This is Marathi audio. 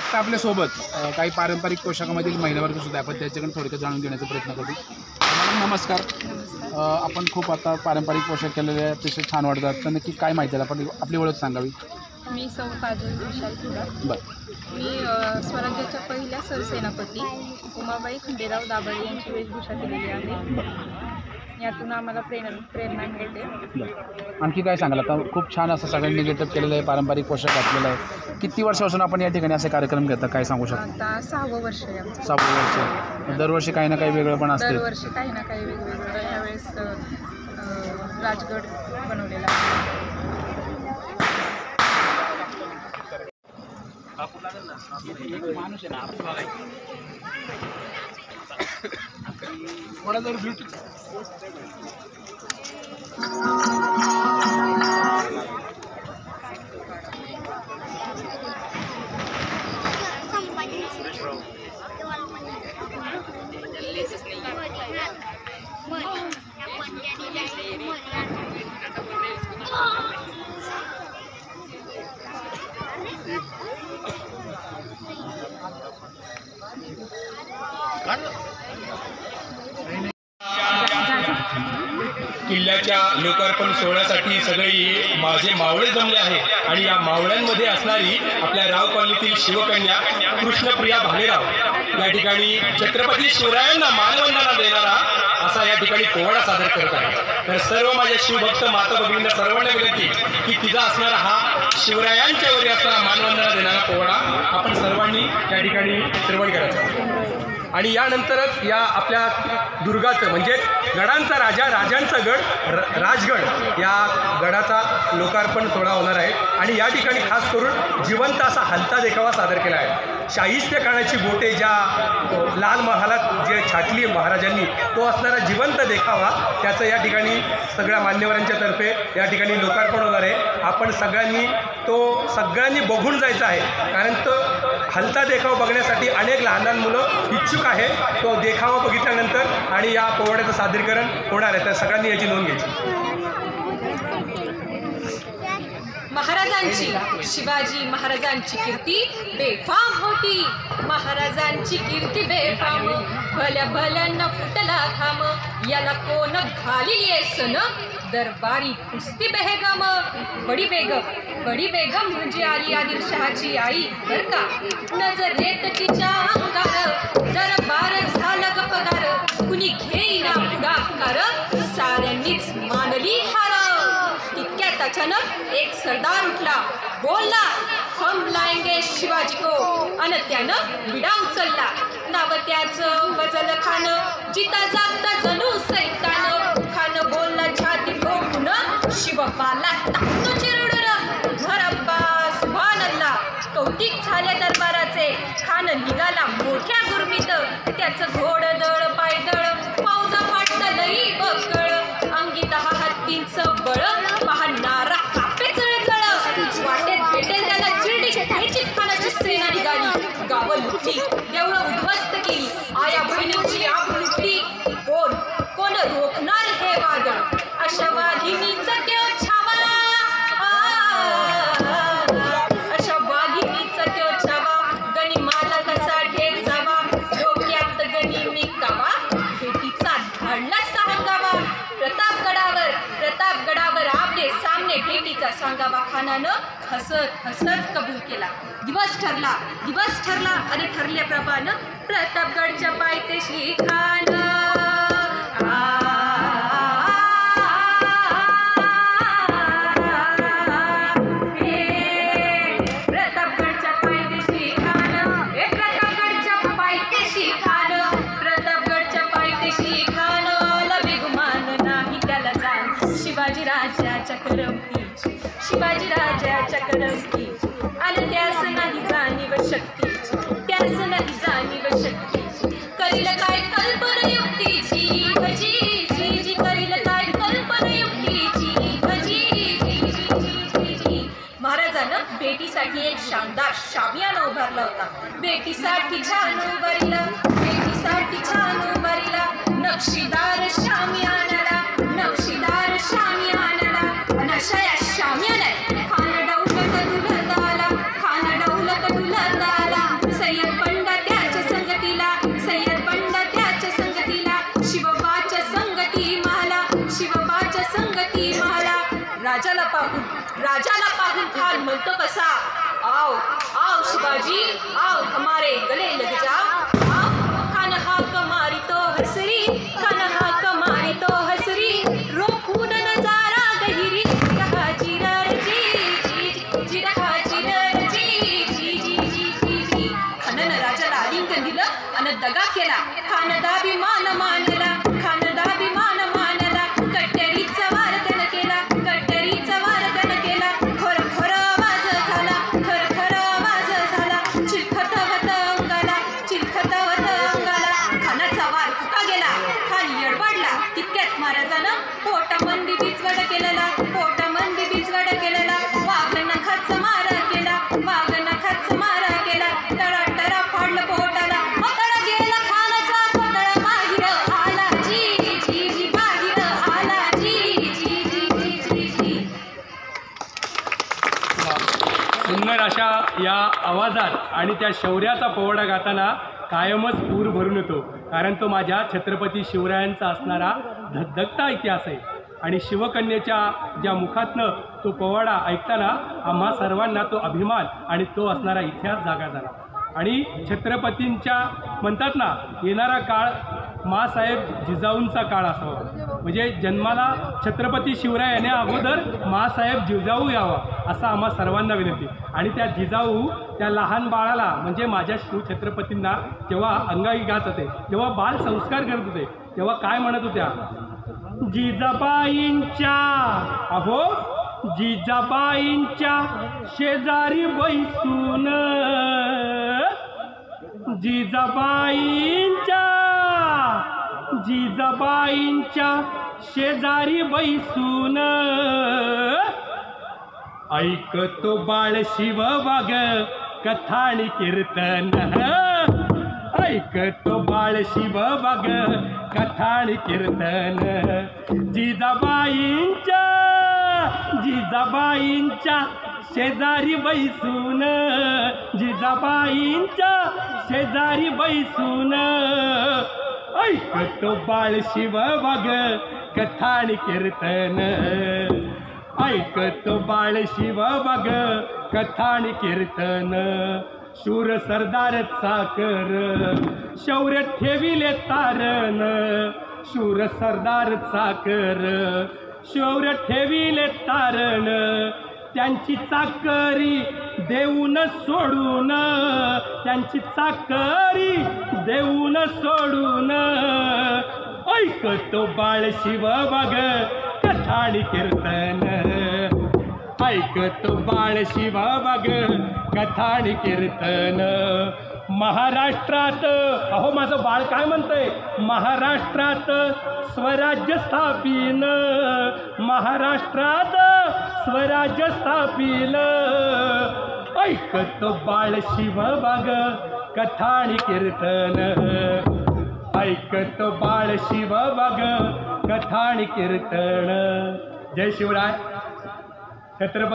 आता आपल्यासोबत काही पारंपरिक पोशाखामधील महिलावर्ग सुद्धा आपण त्याच्याकडे थोडक्यात जाणून घेण्याचा प्रयत्न करू. मॅडम नमस्कार. आपण खूप आता पारंपरिक पोशाख केलेले अतिशय छान वाटतात, तर नक्की काय माहिती आहे आपण आपली ओळख सांगावी. मी सौ काजल विशाल सुरा. मी स्वराज्याच्या पहिल्या सरसेनापती उमाबाई खंडेराव दाभाडे यांची वेशभूषा केलेली आहे. यातून आम्हाला प्रेरणा मिळते. आणखी काय सांगाल. आता खूप छान असं सगळ्यांनी गेटअप केलेलं आहे, पारंपरिक पोशाख घातलेला आहे. किती वर्षापासून आपण या ठिकाणी असे कार्यक्रम घेता, काय सांगू शकता. आता 6वं वर्ष आहे आमचं. 6वं वर्ष. दरवर्षी काही ना काही वेगळं पण असते. दरवर्षी काही ना काही वेगवेगळं. ह्यावेळेस राजगड बनवलेला आहे. माणूस आहे ना थोडा जर ब्लूटूथ किल्ल्याच्या लोकार्पण सोहळ्यासाठी सगळे माझे मावळे जमले आहे आणि या मावळ्यांमध्ये असणारी आपल्या राव कॉलनीतील शिवकन्या कृष्णप्रिया भालेराव या ठिकाणी छत्रपती शिवरायांना मानवंदना देणारा असा या ठिकाणी पोवाडा सादर करत आहे. तर सर्व माझ्या शिवभक्त माता भगिनींना सर्वांना विनंती की तिचा असणारा हा शिवरायांच्या वरी असणारा मानवंदना देणारा पोवाडा आपण सर्वांनी या ठिकाणी श्रवण करायचा. आणि यानंतरच या आपल्या दुर्गाचं म्हणजेच गडांचा राजा राजांचा गड राजगड या गडाचा लोकार्पण सोहळा होणार आहे. आणि या ठिकाणी खास करून जिवंत असा हलता देखावा सादर केला आहे. शाहिस्ते खानाची बोटे ज्या लाल महालात जे छाटली महाराजांनी तो असणारा जिवंत देखावा त्याचं या ठिकाणी सगळ्या मान्यवरांच्या तर्फे या ठिकाणी लोकार्पण होणार आहे. आपण सगळ्यांनी बघून जायचं आहे, कारण तो हलता देखावा बघण्यासाठी अनेक लहान लहान मुलं इच्छुक आहे. तो देखावा बघितल्यानंतर आणि या पोवाड्याचं सादरीकरण होणार आहे, तर सगळ्यांनी याची नोंद घ्यायची. महाराजांची शिवाजी महाराजांची कीर्ती बेफाम होती. महाराजांची कीर्ती बेफाम भल्या भल्यानं फुटला खाम. याला कोण घालिले सन दरबारी कुस्ती बेगम. बडी बेगम म्हणजे आली आदिलशहाची आई बर का. नजरेत तिच्या अंगार दरबार झाला गपगार. कुणी घेईना पुढाकार साऱ्यांनीच मानली हार. तितक्यात अचानक एक सरदार उठला, बोलला हम लाएंगे शिवाजी को. अन त्यानं विडा उचलला. नाव त्याचं फजल खान. जिता जागता जणू सैतान. खान बोलला छाती ठोकून शिवबाला टाकतो चिरडून. घरप्पा सुभानल्ला. कौतिक झाले दरबाराचे. खान निघाला मोठ्या गुरमीत. त्याचं घोडदळ पायदळ पावजा फाटलं लई बकळ. अंगी 10 हत्तींचं बळ. पाहणारा कापे जळजळ. वाटेत भेटेल त्याला चिरडी घ्यायची खानाची सेना निघाली. गावं लुटली, देवळं उद्ध्वस्त केली. आया बहिणींची आग लुटली. कोण रोखणार हे वादळ. अशा वाघिणीचा त्यो छावा. अशा वाघिणीचा त्यो छावा. गणी माला कसा ढेक जावा. डोक्यात गणी निकावा. भेटीचा धाडला सांगावा. प्रतापगडावर आपले सामने भेटीचा सांगावा. खानानं हसत हसत कबूल केला. दिवस ठरला आणि ठरल्याप्रमाणे प्रतापगडच्या पायथ्याशी खान. शिवाजी राजाच्या करमतीची. आणि त्यास नाही जाणीव शक्तीची. करील काय कल्पना युक्तीची. भजी करील काय कल्पना युक्तीची. भजी. महाराजानं भेटीसाठी एक शानदार शामियाना उभारला होता. भेटीसाठी छान उभारला. नक्षीदार शामियानाला. अशा या शामियानात खान डौलत डुलत आला. म्हणतो कसा, आओ आओ शिवाजी आओ हमारे गले लग जाओ, आओ खान हाक मारी तो हसरी, खान हाक मारी तो हसरी, रोखून नजारा गहिरी, रहा जिरर जी जी रहा जिरर जी जी जी जी जी जी. खानन राजाला आलिंगन दिलं आणि दगा केला, खानदाभिमान मानला, खानदाभिमान मानला, कट्यारीचा वार त्यानं केला, कट्यारीचा वार त्यानं केला, खर खर आवाज झाला, खर खर आवाज झाला, चिलखत वत अंगाला, चिलखत वत अंगाला, खानाचा वार फुका गेला, खाली यडबडला, तितक्यात महाराजानं पोटामंदी बिचवड केलेला, पोटामंदी बिचवड केलेला, वाघ नखाचा मारा केला, वाघ नखाचा मारा केला, तडा तडा फाडलं पोटाला, तडा गेला खानाचा कोटळा बाहेर आला, जी जी जी बाहेर आला, जी जी जी जी जी जी. सुंदर अशा या आवाजात आणि त्या शौर्याचा पोवाडा गाताना कायमच पूर भरून येतो, कारण तो माझ्या छत्रपती शिवरायांचा असणारा धगधगता इतिहास आहे. आणि शिवकन्येच्या ज्या मुखातनं तो पोवाडा ऐकताना आम्हा सर्वांना तो अभिमान आणि तो असणारा इतिहास जागा झाला. आणि छत्रपतींच्या म्हणतात ना, येणारा काळ माँसाहेब जिजाऊंचा काळ असावा, म्हणजे जन्माला छत्रपती शिवराय याने अगोदर माँसाहेब जिजाऊ यावा असं आम्हा सर्वांना विनंती. आणि त्या जिजाऊ त्या लहान बाळाला म्हणजे माझ्या शिवछत्रपतींना जेव्हा अंगाई गात होते, जेव्हा बाल संस्कार करत होते, तेव्हा काय म्हणत होत्या, जिजाबाईंच्या अहो जिजाबाईंच्या शेजारी बैसून, जिजाबाईंच्या जिजाबाईंच्या शेजारी बैसून, ऐकतो बाळ शिवबाग कथाणी कीर्तन, ऐकतो बाळ शिवबाग कथाणी कीर्तन, जिजाबाईंच्या जिजाबाईंच्या शेजारी बैसून, जिजाबाईंच्या शेजारी बैसून, ऐकतो बाळ शिवबाग कथाणी कीर्तन, ऐकतो बाळ शिवबाग कथाणी कीर्तन, शूर सरदार चाकर शौर्य ठेविले तारण, शूर सरदार चाकर शौर्य ठेविले तारण, त्यांची चाकरी देऊन सोडून, त्यांची चाकरी देऊन सोडून, ऐकतो बाळ शिवबाग कथाणी कीर्तन, ऐकतो बाळ शिवबाग कथाणी कीर्तन. महाराष्ट्रात अहो माझं बाळ काय म्हणतंय, महाराष्ट्रात स्वराज्य स्थापीन, महाराष्ट्रात स्वराज्य स्थापीन, ऐकतो बाळ शिवबाग कथाणी कीर्तन, ऐकतो बाळ शिवबाग कथाणी कीर्तन. जय शिवराय. छत्रपती